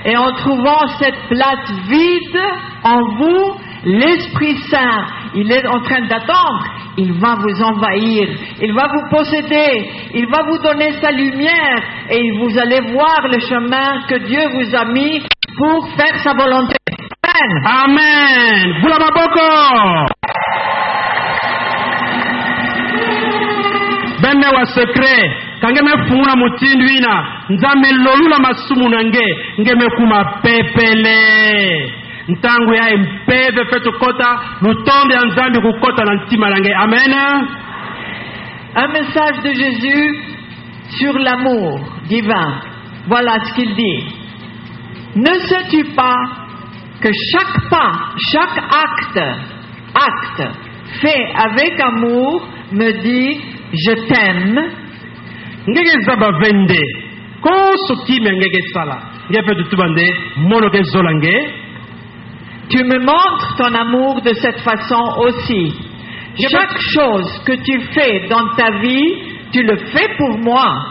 Et en trouvant cette place vide en vous, l'Esprit Saint, il est en train d'attendre. Il va vous envahir, il va vous posséder, il va vous donner sa lumière et vous allez voir le chemin que Dieu vous a mis pour faire sa volonté. Amen.
Amen. Vula maboko. Bende wa secret. Kange me fungula mutindwina. Nzame lolula masumu nange. Nge me kuma pepele. Ntangu ya mpeve fetu kota. Lutombe ya nzambi kukota na ntima nange. Amen.
Un message de Jésus sur l'amour divin. Voilà ce qu'il dit. Ne sais-tu pas que chaque pas, chaque acte fait avec amour me dit je t'aime.
Ngege zaba vende ko sokime ngege sala ngefe tutubande mono ke zolange.
Tu me montres ton amour de cette façon aussi. Chaque chose que tu fais dans ta vie, tu le fais pour moi.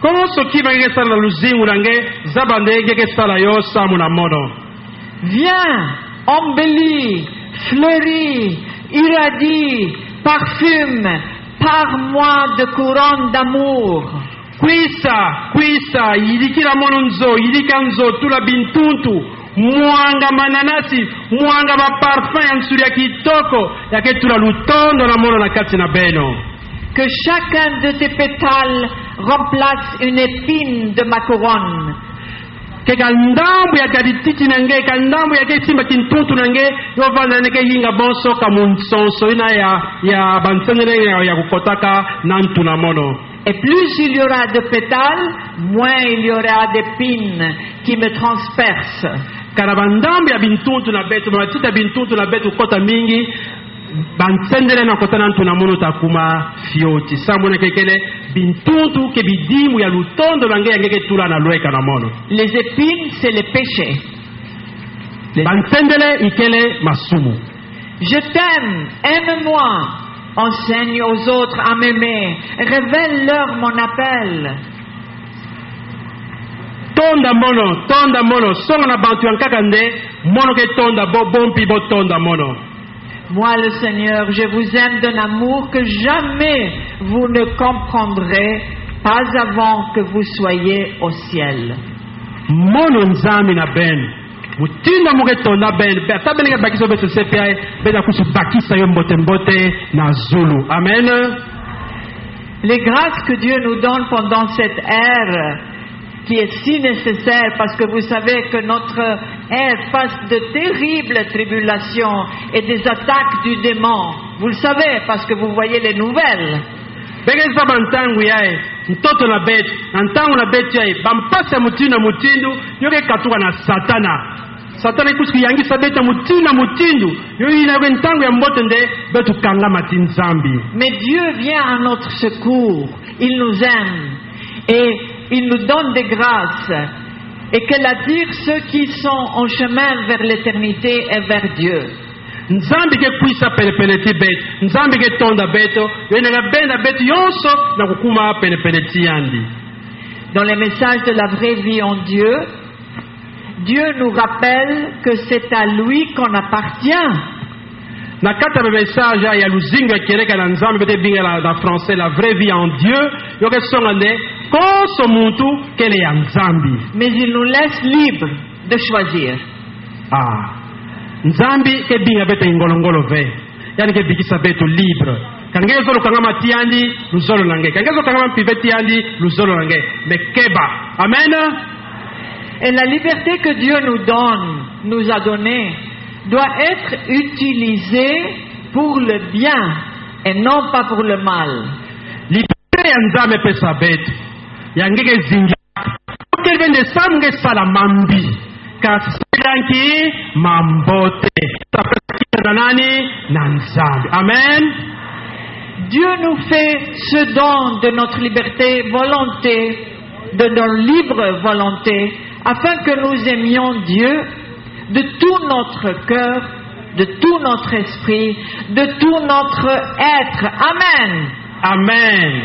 Ko sokime ngege sala luzingu lange zabande ngege sala yo samu na mono.
Viens, embellis, fleuris, irradie, parfume, par-moi de couronne d'amour. Kwisa, ilikila mononzo, ilikanzo, tula bintuntu, mwanga mananasi, mwanga ba parfum ya nsuri ya kitoko, yake tula lutondo na mono na kati na beno. Que chacun de tes pétales remplace une épine de ma couronne.
Que kandambu ya kadititi nange, kandambu ya kesimba kintuntu nange, yo vanda neke hinga bonso kamunsonso ina ya bansenere ya kukotaka nantu na mono.
Et plus il y aura de pétales, moins il y aura d'épines qui me transpercent.
Karabandambu ya bintuntu na betu, matita bintuntu na betu kota mingi, bansendele na kota nantu na mono takuma fioti. Samone kekele bintuntu ke bidimu ya lutondo nange ya ngeke tula na lueka na mono.
Les épines, c'est les péchés.
Bansendele ikele masumu.
Je t'aime, aime-moi. Enseigne aux autres à m'aimer. Révèle-leur mon appel.
Tonda mono. Songa na bantu yankakande, mono ke tonda bo bompi bo tonda mono.
Moi, le Seigneur, je vous aime d'un amour que jamais vous ne comprendrez, pas avant que vous soyez au ciel.
Mono nzami na ben. Mutinda muge tonda ben. Ata benenge bakiso beto sepe bena kusu bakisa yo mbote na Zulu. Amen.
Les grâces que Dieu nous donne pendant cette ère qui est si nécessaire parce que vous savez que notre ère passe de terribles tribulations et des attaques du démon. Vous le savez parce que vous voyez les nouvelles.
Begeza bantangu yae mtoto na bet ntangu na bet yae bampasa mutindu yoke katuka na satana ikuski yangisa beta mutindu yo ina ntangu ya mbote nde betu kanga matinzambi.
Mais Dieu vient à notre secours, il nous aime et il nous donne des grâces. Et qu'elle attire ceux qui sont en chemin vers l'éternité et vers Dieu.
Nzambi ke kuisa pelepeleti bet, nzambi ke tonda beto, yena benda bet yonso na kukuma pelepeleti yandi.
Dans les messages de la vraie vie en Dieu, Dieu nous rappelle que c'est à lui qu'on appartient.
Na kata be message ya luzinga kereka na nzambi bete binga la français la vraie vie en Dieu, yoke songande koso muntu kele ya nzambi.
Mais il nous laisse libres de choisir.
Nzambi ke binga bete ngolongolo ve. Yani ke bikisa beto libre. Kangezo lo kangama tiandi luzolo nange. Kangezo kangama piveti andi luzolo nange. Mekeba. Amen.
Et la liberté que Dieu nous a donnée, doit être utilisée pour le bien et non pas pour le mal.
Liberté ya nzambe pesa beto. Yangeke zingi. Kelvende samge sala mambi. Kasiranki mambote. Amen.
Dieu nous fait ce don de notre liberté, volonté, de notre libre volonté, afin que nous aimions Dieu de tout notre cœur, de tout notre esprit, de tout notre être. Amen.
Amen.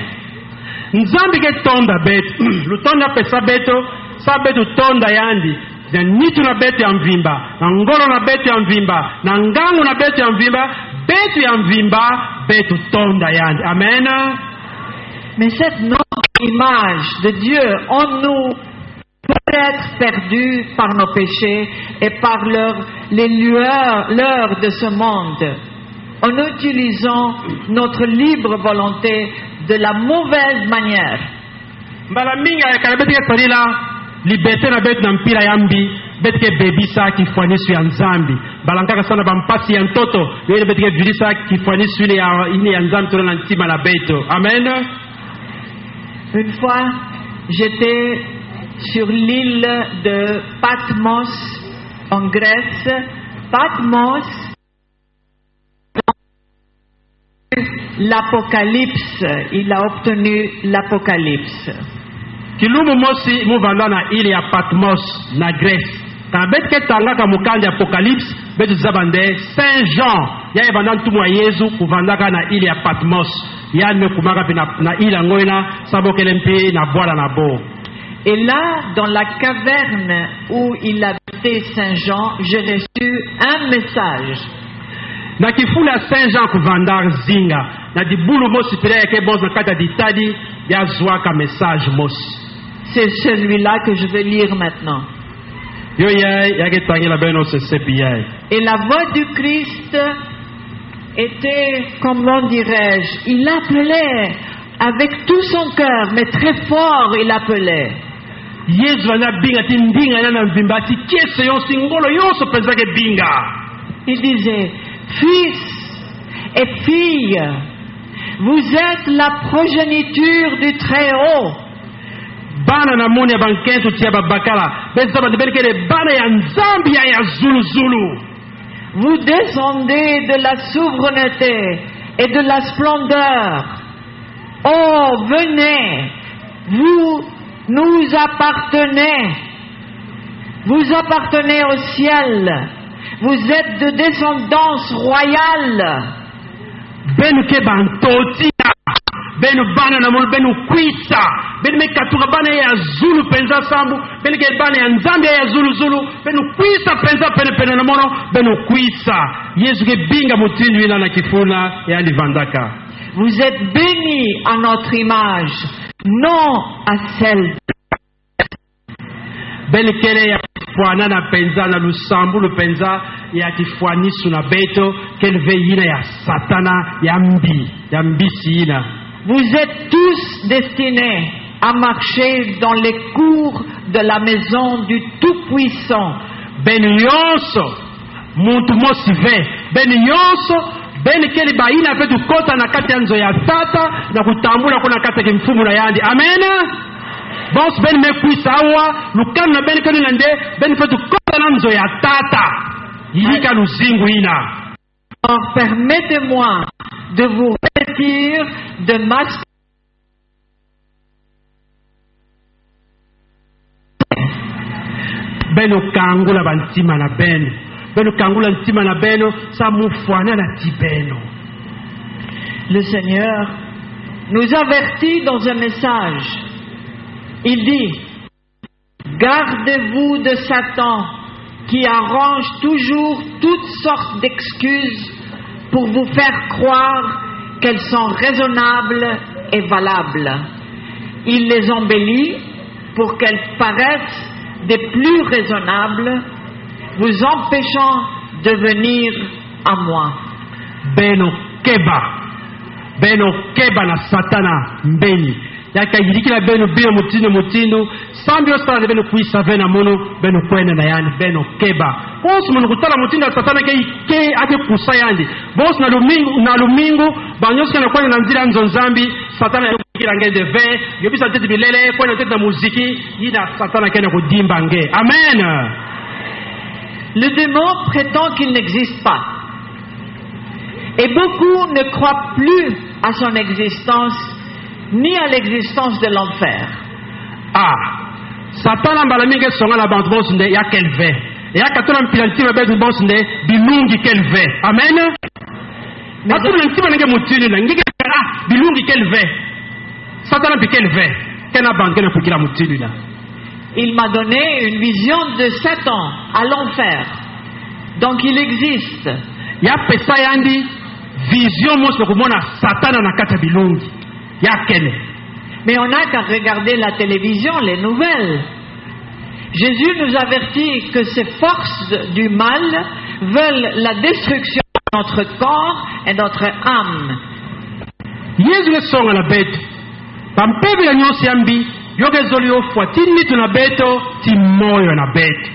Nzambi ke tonda beto, lutonda pesa beto, sa betu tonda yandi na nitu na betu ya mvimba na ngolo na betu ya mvimba na ngangu na betu ya mvimba betu ya mvimba betu tonda yandi. Amen.
Mais cette noble image de Dieu en nous peut être perdue par nos péchés et par les lueurs de ce monde, en utilisant notre libre volonté de la mauvaise manière.
Mbala mingi ayakala betike salila liberté na betu na mpira yambi betike bebisa kifwanisu ya nzambi balankaka sana bampasi ya ntoto yoyele betike vilisa kifwanisu ile ya nzambi tona na ntima na beto. Amen.
Une fois, j'étais sur l'île de Patmos en Grèce. Patmos, l'Apocalypse, il a obtenu l'Apocalypse.
Kilumu mosi muvanda na ile ya Patmos na Grèce. Quand betike tangaka mukandi Apocalypse betu zabande Saint Jean ya banda ntumu wa Yesu kuvandaka na ile ya Patmos. Yani kumaka na ile ngoina sabokele mpi na bwala na bo.
Et là, dans la caverne où il habitait Saint Jean, j'ai reçu un message.
Na kifula Saint Jean kuvandar zinga na dibulu mosi pere ke boz na kata ditadi ya zwaka message mosi.
C'est celui-là que je vais lire maintenant.
Et
la voix du Christ était, comment dirais-je, il appelait avec tout son cœur, mais très fort il appelait. Il disait, fils et filles, vous êtes la progéniture du Très-Haut. Vous descendez de la souveraineté et de la splendeur. Oh, venez, vous nous appartenez. Vous appartenez au ciel. Vous êtes de descendance royale. Benu bana na mol benu kwisa benu mekatuka bana ya zulu penza sambu benu ke bana ya nzambe ya zulu zulu benu kwisa penza pene pene na mono benu kwisa Yesu ke binga mutindu ina na kifuna ya livandaka. Vous êtes bénis à notre image, non à celle benu kele ya fwana na penza na lusambu lu penza ya kifwanisu na beto kelve ina ya satana ya mbisi ina. Vous êtes tous destinés à marcher dans les cours de la maison du Tout-Puissant. Ben yonso, muntu mosive, ben yonso, ben keli baina fetu kota na kati anzo ya tata na kutambula kuna kati kimfumu na yandi. Amen. Bons ben mekuisa awa, lukanu na ben kani nande, ben fetu kota na anzo ya tata. Yika luzingu ina. Alors permettez-moi de vous revêtir de ma beno kangula bantima na beno kangula ntima na beno sa mufwana na tibeno. Le Seigneur nous avertit dans un message. Il dit: gardez-vous de Satan qui arrange toujours toutes sortes d'excuses pour vous faire croire qu'elles sont raisonnables et valables. Il les embellit pour qu'elles paraissent des plus raisonnables, vous empêchant de venir à moi. Beno keba na satana mbeni. Yaka yirikila beno mutino sambio sana beno kuisa vena mono beno kwene na yani beno keba bosu munu kutala mutindo satana ke ake kusayandi bosu na lumingu banyosi kana kwene na nzira nzonzambi satana yokira ngende ve yobisa tete bilele kwene tete na muziki yina satana kena kudimba nge. Amen. Le démon prétend qu'il n'existe pas et beaucoup ne croient plus à son existence ni à l'existence de l'enfer. Satana mbalamike songa la bantu bonsinde ya kelve. Ya katona mpilantima betu bonsinde bilungi kelve. Amen. Atuna ntima nge mutini na ngike bilungi kelve. Satana pi kelve. Kena bantu kena kukira mutini na. il m'a donné une vision de Satan à l'enfer. Donc il existe.
Ya pesa yandi vision moso kumona Satana na kata bilungi. Ya kene.
Mais on n'a qu'à regarder la télévision, les nouvelles. Jésus nous avertit que ces forces du mal veulent la destruction de notre corps et notre âme.
Yesu le songa na beto. Pampebe ya nyosi yambi yoge zoli ofwa tini na beto timoyo na beto.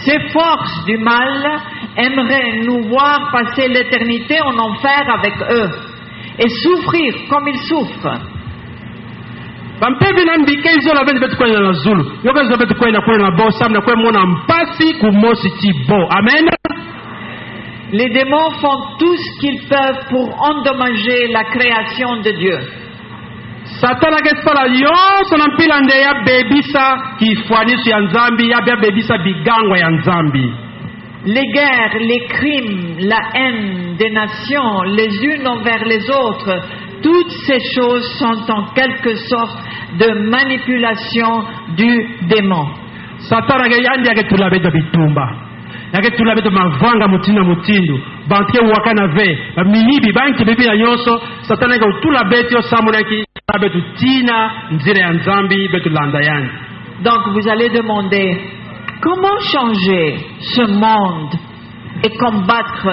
Ces forces du mal aimeraient nous voir passer l'éternité en enfer avec eux et souffrir comme ils souffrent.
Bampevi nambi keizo la betu kwenda na zulu. Yoga zo betu kwenda na bo sam na kwenda mpasi kumosi tibo. Amen.
Les démons font tout ce qu'ils peuvent pour endommager la création de Dieu.
Satana kesala yonso na mpila nde ya bebisa kifwanisu ya nzambi ya bebisa bigangwa ya nzambi.
Les guerres, les crimes, la haine des nations les unes envers les autres, toutes ces choses sont en quelque sorte de manipulation du démon.
Satana yandi yake tulabeto bitumba. Yake tulabeto mavanga mutina mutindo. Banke wakana ve. Mihibi banki bibi ya nyoso. Satana yake tulabeto samunaki betu tina nzire ya nzambi betu landayani.
Donc vous allez demander comment changer ce monde et combattre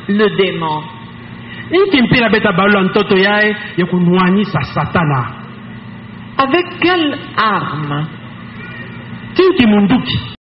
le démon.
Iki mpira beta balula ntoto yae ya kunwanisa Satana.
Avec quelle arme?
Tinki munduki.